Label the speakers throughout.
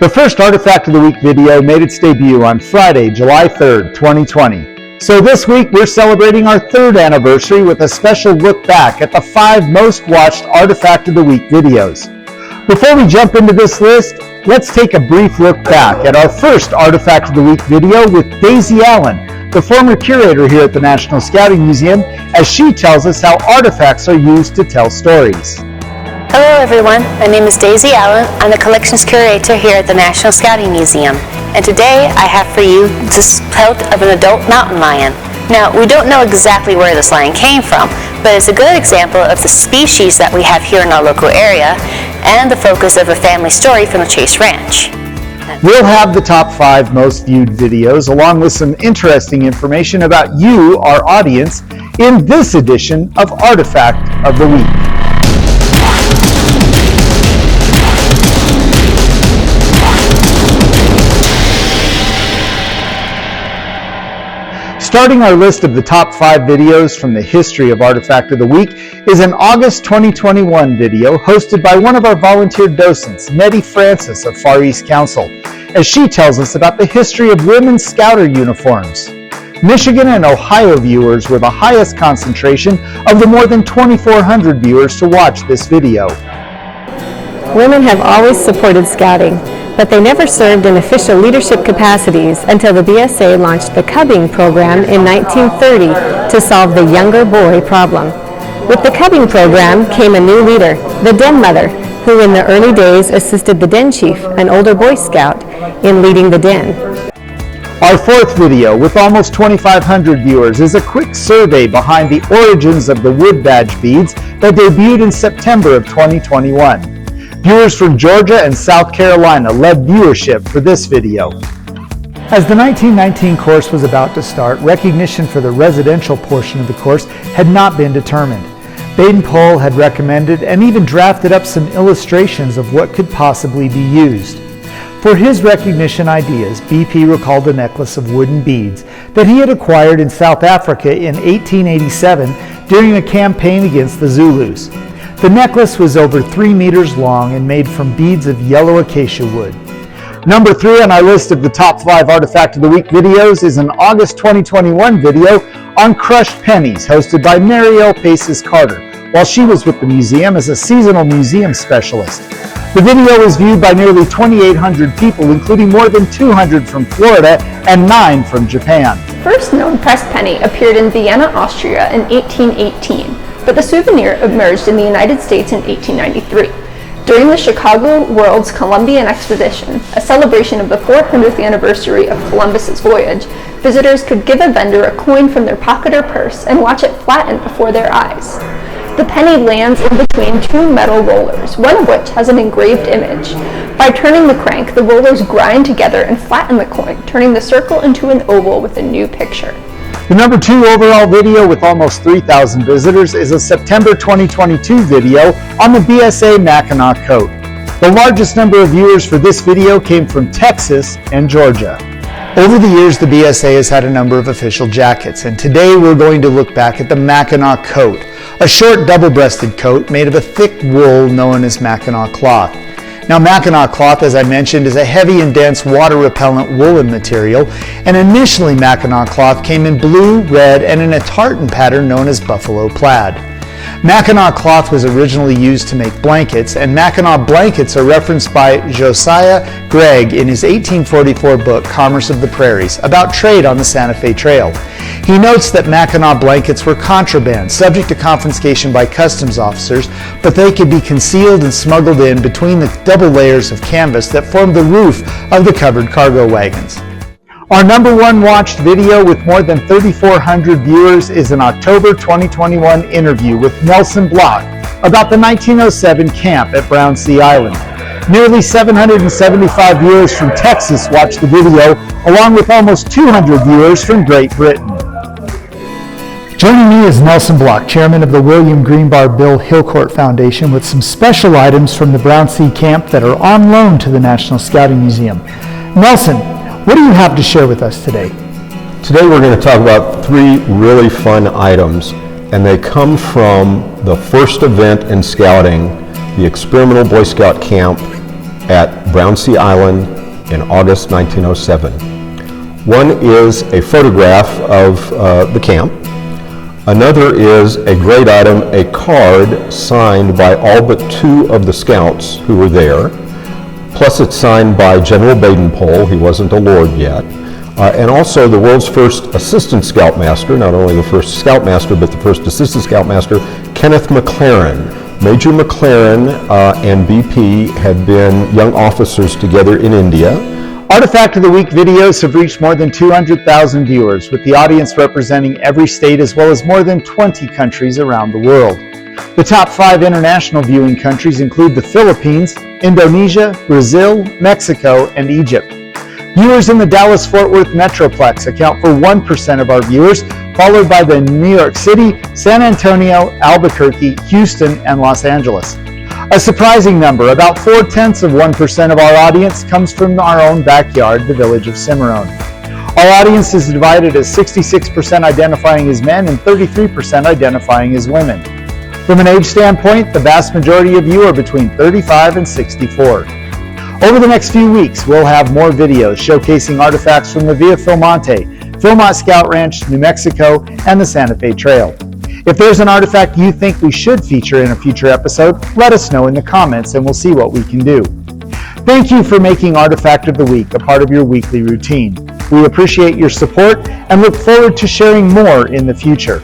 Speaker 1: The first Artifact of the Week video made its debut on Friday, July 3rd, 2020. So this week we're celebrating our third anniversary with a special look back at the 5 most watched Artifact of the Week videos. Before we jump into this list, let's take a brief look back at our first Artifact of the Week video with Daisy Allen, the former curator here at the National Scouting Museum, as she tells us how artifacts are used to tell stories.
Speaker 2: Hello everyone, my name is Daisy Allen. I'm the collections curator here at the National Scouting Museum, and today I have for you the pelt of an adult mountain lion. Now, we don't know exactly where this lion came from, but it's a good example of the species that we have here in our local area and the focus of a family story from the Chase Ranch.
Speaker 1: We'll have the top 5 most viewed videos along with some interesting information about you, our audience, in this edition of Artifact of the Week. Starting our list of the top 5 videos from the history of Artifact of the Week is an August 2021 video hosted by one of our volunteer docents, Nettie Francis of Far East Council, as she tells us about the history of women's scouter uniforms. Michigan and Ohio viewers were the highest concentration of the more than 2,400 viewers to watch this video.
Speaker 3: Women have always supported Scouting, but they never served in official leadership capacities until the BSA launched the Cubbing program in 1930 to solve the younger boy problem. With the Cubbing program came a new leader, the Den Mother, who in the early days assisted the Den Chief, an older Boy Scout, in leading the den.
Speaker 1: Our fourth video, with almost 2,500 viewers, is a quick survey behind the origins of the wood badge beads that debuted in September of 2021. Viewers from Georgia and South Carolina led viewership for this video. As the 1919 course was about to start, recognition for the residential portion of the course had not been determined. Baden-Powell had recommended and even drafted up some illustrations of what could possibly be used. For his recognition ideas, BP recalled a necklace of wooden beads that he had acquired in South Africa in 1887 during a campaign against the Zulus. The necklace was over 3 meters long and made from beads of yellow acacia wood. Number 3 on our list of the top 5 Artifact of the Week videos is an August 2021 video on crushed pennies hosted by Marielle Paces Carter while she was with the museum as a seasonal museum specialist. The video was viewed by nearly 2,800 people, including more than 200 from Florida and 9 from Japan.
Speaker 4: The first known pressed penny appeared in Vienna, Austria in 1818. But the souvenir emerged in the United States in 1893. During the Chicago World's Columbian Expedition, a celebration of the 400th anniversary of Columbus's voyage, visitors could give a vendor a coin from their pocket or purse and watch it flatten before their eyes. The penny lands in between 2 metal rollers, one of which has an engraved image. By turning the crank, the rollers grind together and flatten the coin, turning the circle into an oval with a new picture.
Speaker 1: The number 2 overall video with almost 3,000 visitors is a September 2022 video on the BSA Mackinaw coat. The largest number of viewers for this video came from Texas and Georgia. Over the years, the BSA has had a number of official jackets, and today we're going to look back at the Mackinaw coat, a short double-breasted coat made of a thick wool known as Mackinaw cloth. Now, Mackinaw cloth, as I mentioned, is a heavy and dense water-repellent woolen material, and initially Mackinaw cloth came in blue, red, and in a tartan pattern known as buffalo plaid. Mackinaw cloth was originally used to make blankets, and Mackinaw blankets are referenced by Josiah Gregg in his 1844 book, Commerce of the Prairies, about trade on the Santa Fe Trail. He notes that Mackinaw blankets were contraband, subject to confiscation by customs officers, but they could be concealed and smuggled in between the double layers of canvas that formed the roof of the covered cargo wagons. Our number 1 watched video with more than 3,400 viewers is an October 2021 interview with Nelson Block about the 1907 camp at Brown Sea Island. Nearly 775 viewers from Texas watched the video, along with almost 200 viewers from Great Britain. Joining me is Nelson Block, chairman of the William Greenbar Bill Hillcourt Foundation, with some special items from the Brown Sea camp that are on loan to the National Scouting Museum. Nelson, what do you have to share with us today?
Speaker 5: Today we're going to talk about 3 really fun items, and they come from the first event in Scouting, the Experimental Boy Scout Camp at Brownsea Island in August 1907. One is a photograph of the camp. Another is a great item, a card signed by all but 2 of the scouts who were there. Plus it's signed by General Baden-Powell, he wasn't a lord yet, and also the world's first assistant scoutmaster, not only the first scoutmaster, but the first assistant scoutmaster, Kenneth McLaren. Major McLaren and BP had been young officers together in India.
Speaker 1: Artifact of the Week videos have reached more than 200,000 viewers, with the audience representing every state as well as more than 20 countries around the world. The top 5 international viewing countries include the Philippines, Indonesia, Brazil, Mexico, and Egypt. Viewers in the Dallas-Fort Worth Metroplex account for 1% of our viewers, followed by the New York City, San Antonio, Albuquerque, Houston, and Los Angeles. A surprising number, about 0.4% of our audience, comes from our own backyard, the village of Cimarron. Our audience is divided as 66% identifying as men and 33% identifying as women. From an age standpoint, the vast majority of you are between 35 and 64. Over the next few weeks, we'll have more videos showcasing artifacts from the Via Filmonte, Philmont Scout Ranch, New Mexico, and the Santa Fe Trail. If there's an artifact you think we should feature in a future episode, let us know in the comments and we'll see what we can do. Thank you for making Artifact of the Week a part of your weekly routine. We appreciate your support and look forward to sharing more in the future.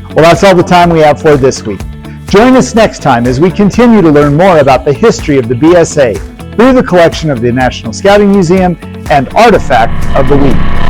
Speaker 1: Well, that's all the time we have for this week. Join us next time as we continue to learn more about the history of the BSA through the collection of the National Scouting Museum and Artifact of the Week.